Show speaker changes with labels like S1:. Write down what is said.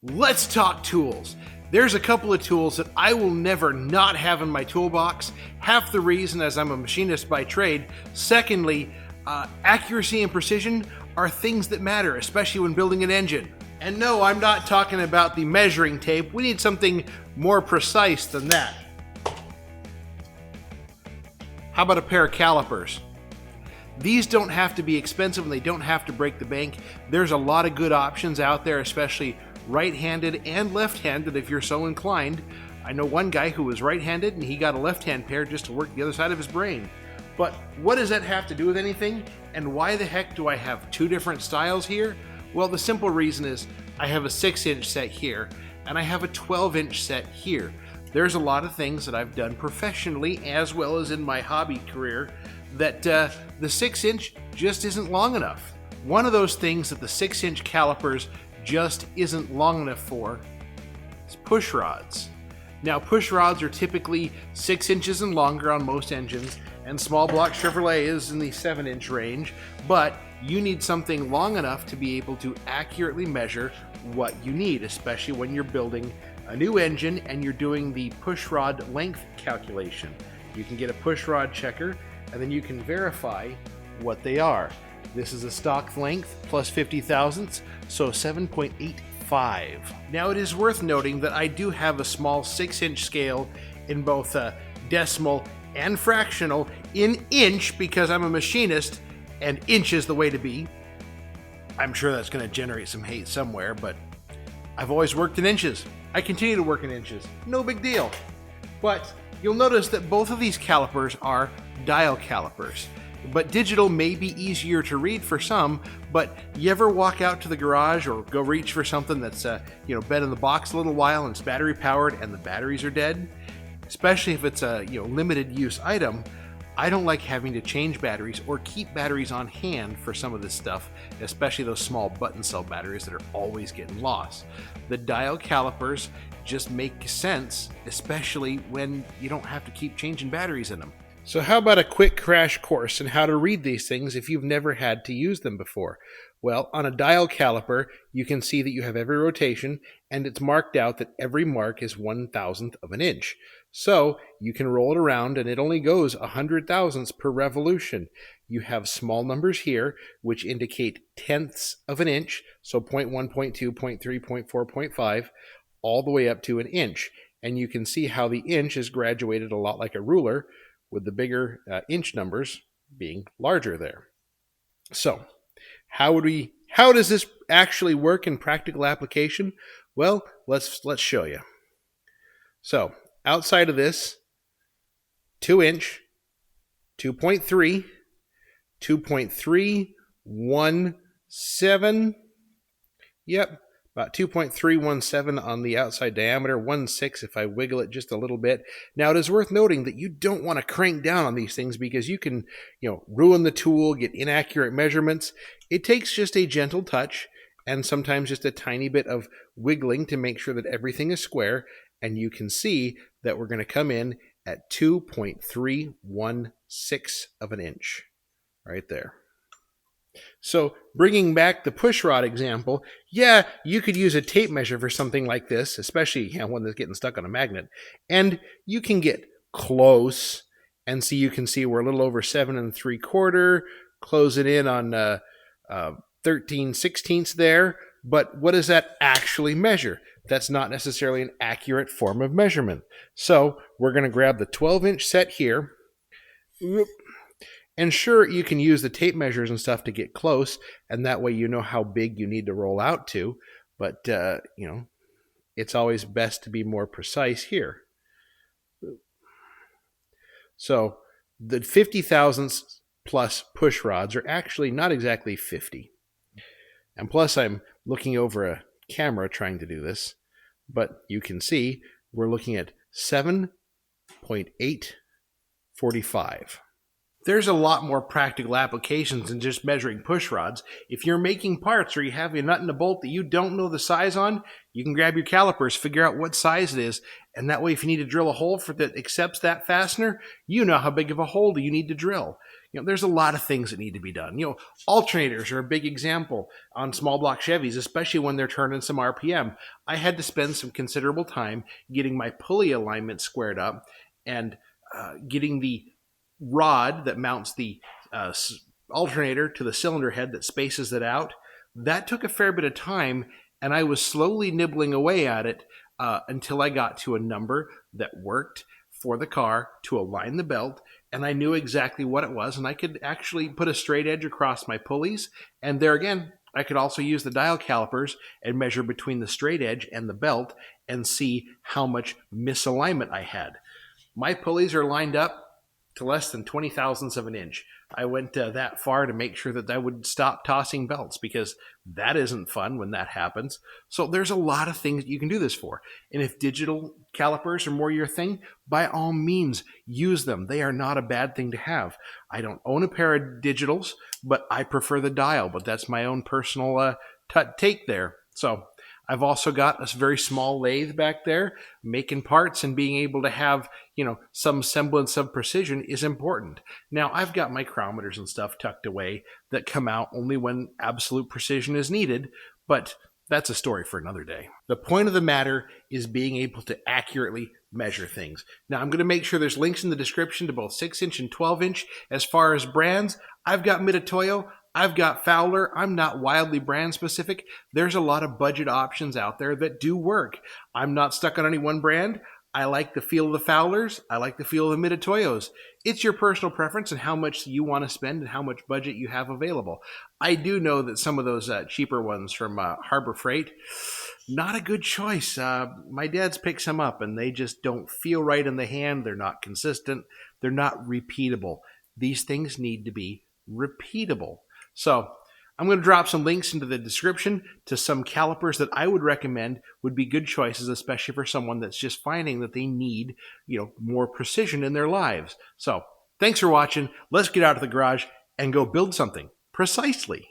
S1: Let's talk tools. There's a couple of tools that I will never not have in my toolbox. Half the reason, as I'm a machinist by trade. Secondly, accuracy and precision are things that matter, especially when building an engine. And no, I'm not talking about the measuring tape. We need something more precise than that. How about a pair of calipers? These don't have to be expensive and they don't have to break the bank. There's a lot of good options out there, especially right-handed and left-handed if you're so inclined. I know one guy who was right-handed and he got a left-hand pair just to work the other side of his brain. But what does that have to do with anything? And why the heck do I have two different styles here? Well, the simple reason is I have a 6-inch set here and I have a 12-inch set here. There's a lot of things that I've done professionally as well as in my hobby career that the 6-inch just isn't long enough. One of those things that the 6-inch calipers just isn't long enough for is push rods. Now, push rods are typically 6 inches and longer on most engines, and small block Chevrolet is in the 7-inch range, but you need something long enough to be able to accurately measure what you need, especially when you're building a new engine and you're doing the push rod length calculation. You can get a push rod checker and then you can verify what they are. This is a stock length plus 50 thousandths, so 7.85. Now it is worth noting that I do have a small 6-inch scale in both decimal and fractional in inch because I'm a machinist and inch is the way to be. I'm sure that's going to generate some hate somewhere, but I've always worked in inches. I continue to work in inches. No big deal. But you'll notice that both of these calipers are dial calipers. But digital may be easier to read for some, but you ever walk out to the garage or go reach for something that's been in the box a little while and it's battery powered and the batteries are dead? Especially if it's a limited use item, I don't like having to change batteries or keep batteries on hand for some of this stuff, especially those small button cell batteries that are always getting lost. The dial calipers just make sense, especially when you don't have to keep changing batteries in them. So how about a quick crash course in how to read these things if you've never had to use them before? Well, on a dial caliper, you can see that you have every rotation, and it's marked out that every mark is 1/1000th of an inch. So you can roll it around, and it only goes 100 thousandths per revolution. You have small numbers here, which indicate tenths of an inch, so 0.1, 0.2, 0.3, 0.4, 0.5, all the way up to an inch. And you can see how the inch is graduated a lot like a ruler, with the bigger inch numbers being larger there. So how does this actually work in practical application? Well, let's show you. So outside of this, 2-inch, 2.3, 2.317, yep, about 2.317 on the outside diameter, 1/6 if I wiggle it just a little bit. Now, it is worth noting that you don't want to crank down on these things because you can, ruin the tool, get inaccurate measurements. It takes just a gentle touch and sometimes just a tiny bit of wiggling to make sure that everything is square, and you can see that we're going to come in at 2.316 of an inch right there. So bringing back the pushrod example, yeah, you could use a tape measure for something like this, especially one that's getting stuck on a magnet, and you can get close and see. You can see we're a little over 7 3/4, closing in on 13/16 there. But what does that actually measure? That's not necessarily an accurate form of measurement. So we're going to grab the 12-inch set here. And sure, you can use the tape measures and stuff to get close, and that way you know how big you need to roll out to. But, it's always best to be more precise here. So the 50 thousandths plus push rods are actually not exactly 50. And plus, I'm looking over a camera trying to do this, but you can see we're looking at 7.845. There's a lot more practical applications than just measuring push rods. If you're making parts or you have a nut and a bolt that you don't know the size on, you can grab your calipers, figure out what size it is, and that way if you need to drill a hole that accepts that fastener, you know how big of a hole do you need to drill. There's a lot of things that need to be done. Alternators are a big example on small block Chevys, especially when they're turning some RPM. I had to spend some considerable time getting my pulley alignment squared up and getting the rod that mounts the alternator to the cylinder head that spaces it out. That took a fair bit of time, and I was slowly nibbling away at it until I got to a number that worked for the car to align the belt, and I knew exactly what it was, and I could actually put a straight edge across my pulleys. And there again, I could also use the dial calipers and measure between the straight edge and the belt and see how much misalignment I had. My pulleys are lined up to less than 20 thousandths of an inch. I went that far to make sure that I would stop tossing belts, because that isn't fun when that happens. So there's a lot of things you can do this for. And if digital calipers are more your thing, by all means, use them. They are not a bad thing to have. I don't own a pair of digitals, but I prefer the dial, but that's my own personal take there. So I've also got a very small lathe back there making parts, and being able to have, some semblance of precision is important. Now, I've got micrometers and stuff tucked away that come out only when absolute precision is needed, but that's a story for another day. The point of the matter is being able to accurately measure things. Now, I'm going to make sure there's links in the description to both 6-inch and 12-inch. As far as brands, I've got Mitutoyo, I've got Fowler. I'm not wildly brand specific. There's a lot of budget options out there that do work. I'm not stuck on any one brand. I like the feel of the Fowlers. I like the feel of the Mitutoyos. It's your personal preference and how much you want to spend and how much budget you have available. I do know that some of those cheaper ones from Harbor Freight, not a good choice. My dad's picked some up, and they just don't feel right in the hand. They're not consistent. They're not repeatable. These things need to be repeatable. So I'm going to drop some links into the description to some calipers that I would recommend would be good choices, especially for someone that's just finding that they need, more precision in their lives. So thanks for watching. Let's get out of the garage and go build something precisely.